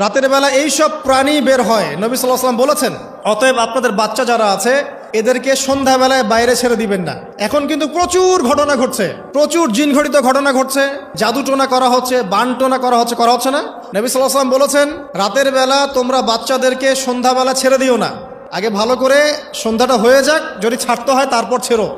রাতের বেলা এই সব প্রাণী বের হয়, নবী সাল্লাল্লাহু আলাইহি ওয়াসাল্লাম বলেছেন, অতএব আপনাদের বাচ্চা যারা আছে এদেরকে সন্ধ্যাবেলায় বাইরে ছেড়ে দিবেন না। এখন কিন্তু প্রচুর ঘটনা ঘটছে, প্রচুর জিনঘটিত ঘটনা ঘটছে, জাদুটোনা করা হচ্ছে, বানটোনা করা হচ্ছে না? নবী সাল্লাল্লাহু আলাইহি ওয়াসাল্লাম বলেছেন, রাতের বেলা তোমরা বাচ্চাদেরকে সন্ধ্যাবেলা ছেড়ে দিও না, আগে ভালো করে সন্ধ্যাটা হয়ে যাক, যদি ছাড়তে হয় তারপর ছেড়ো।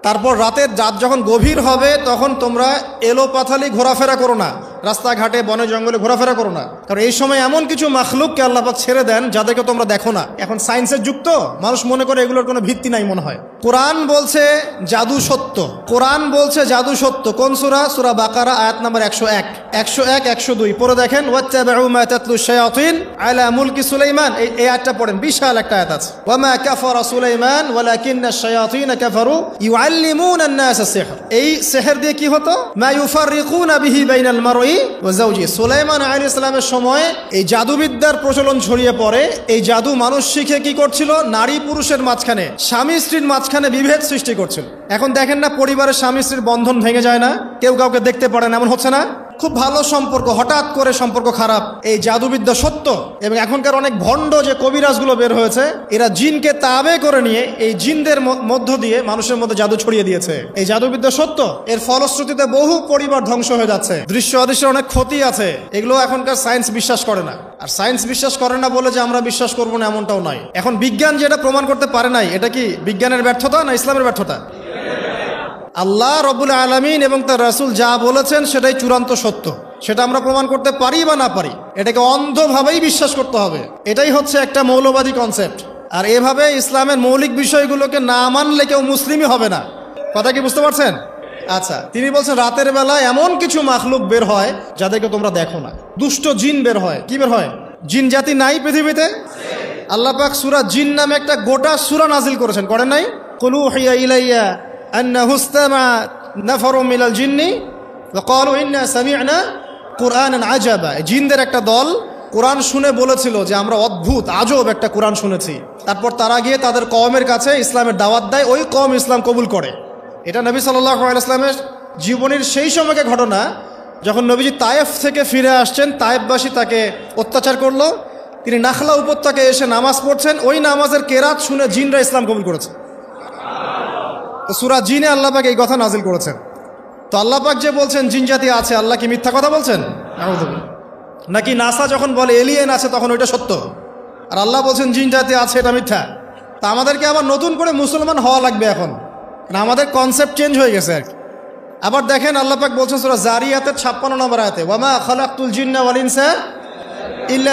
তারপর রাতের রাত যখন গভীর হবে তখন তোমরা এলোপাথালি ঘোরাফেরা করো না, রাস্তাঘাটে বনে জঙ্গলে ঘোরাফেরা করো না, কারণ এই সময় এমন কিছু মাখলুককে আল্লাহ পাক ছেড়ে দেন যাদেরকে তোমরা দেখো না। এখন সায়েন্সের যুগ তো, মানুষ মনে করে এগুলোর কোনো ভিত্তি নাই মনে হয়। কোরআন বলছে জাদু সত্য, কোরআন বলছে জাদু সত্য। কোন সূরা? সূরা বাকারা আয়াত নাম্বার 101, 102 পড়ে দেখেন। ওয়াত্তাবিউ মা তাতলু শায়াতিন আলা মুলকি সুলাইমান, এই আয়াতটা পড়েন, বিশাল একটা আয়াত আছে। ওয়া মা কাফারা সুলাইমান ওয়ালাকিন্নাশ শায়াতিন কাফারু ইউআল্লিমুনা আন-নাস সিহর। এই সিহর দিয়ে কি হতো? মা ইউফাররিকুনা বিহি বাইনাল মারই ওয়া যাওজি। সুলাইমান আলাইহিস সালামের সময় এই জাদুবিদ্যার প্রচলন ছড়িয়ে পড়ে। এই জাদু মানুষ শিখে কি করছিল? নারী পুরুষের মাঝখানে, স্বামী স্ত্রীর মাঝখানে বিভেদ সৃষ্টি করছিল। এখন দেখেন না, পরিবারের স্বামী স্ত্রীর বন্ধন ভেঙে যায় না, কেউ কাউকে দেখতে পারে না, এমন হচ্ছে না? খুব ভালো সম্পর্ক হঠাৎ করে সম্পর্ক খারাপ। এই জাদুবিদ্যা সত্য। এবং এখনকার অনেক ভণ্ড যে কবিরাজগুলো বের হয়েছে, এরা জিনকে তাবে করে নিয়ে এই জিনদের মধ্য দিয়ে মানুষের মধ্যে জাদু ছড়িয়ে দিয়েছে। এই জাদুবিদ্যা সত্য। এর ফলশ্রুতিতে বহু পরিবার ধ্বংস হয়ে যাচ্ছে, দৃশ্য অদৃশ্যের অনেক ক্ষতি আছে। এগুলো এখনকার সায়েন্স বিশ্বাস করে না। আর সায়েন্স বিশ্বাস করে না বলে যে আমরা বিশ্বাস করবো না এমনটাও নয়। এখন বিজ্ঞান যেটা প্রমাণ করতে পারে নাই, এটা কি বিজ্ঞানের ব্যর্থতা না ইসলামের ব্যর্থতা? আল্লাহ রব্বুল আলামিন এবং তার রাসূল যা বলেছেন সেটাই চূড়ান্ত সত্য। সেটা আমরা প্রমাণ করতে পারি বা না পারি, এটাকে অন্ধভাবেই বিশ্বাস করতে হবে। এটাই হচ্ছে একটা মৌলবাদী কনসেপ্ট। আর এভাবে ইসলামের মৌলিক বিষয়গুলোকে না মানলে কেউ মুসলিমই হবে না। কথা কি বুঝতে পারছেন? আচ্ছা, তিনি বলছেন রাতের বেলা এমন কিছু মাখলুক বের হয় যাদেরকে তোমরা দেখো না। দুষ্ট জিন বের হয়। কি বের হয়? জিন জাতি নাই পৃথিবীতে? আল্লাহ পাক সূরা জিন নামে একটা গোটা সূরা নাজিল করেছেন, করেন নাই? কুল উহিয়া ইলাইয়া আন্নাহু ইসতামা নাফারুম মিনাল জিন্নি ওয়া ক্বালু ইন্না সামি'না কুরআনান আজাবা। জিনদের একটা দল কোরআন শুনে বলেছিল যে আমরা অদ্ভুত আজব একটা কোরআন শুনেছি। তারপর তারা গিয়ে তাদের কওমের কাছে ইসলামের দাওয়াত দেয়, ওই কওম ইসলাম কবুল করে। এটা নবী সাল্লাল্লাহু আলাইহি ওয়াসাল্লামের জীবনের সেই সময়কার ঘটনা, যখন নবীজি তায়েফ থেকে ফিরে আসছেন। তায়েফবাসী তাকে অত্যাচার করলো, তিনি নাখলা উপত্যকায় এসে নামাজ পড়ছেন, ওই নামাজের কেরাত শুনে জিনরা ইসলাম কবুল করেছে। তো সূরা জিনে আল্লাহ পাক এই কথা নাজিল করেছেন। তো আল্লাহ পাক যে বলছেন জিন জাতি আছে, আল্লাহ কি মিথ্যা কথা বলছেন? নাকি নাসা যখন বলে এলিয়েন আছে তখন ওইটা সত্য, আর আল্লাহ বলছেন জিন জাতি আছে এটা মিথ্যা? তা আমাদেরকে আবার নতুন করে মুসলমান হওয়া লাগবে এখন, না আমাদের কনসেপ্ট চেঞ্জ হয়ে গেছে আর কি। আবার দেখেন আল্লাহ পাক বলছেন সূরা জারিয়াতের 56 নম্বর আয়াতে, ওয়া মা খালাকতুল জিন্না ওয়াল ইনসা ইল্লা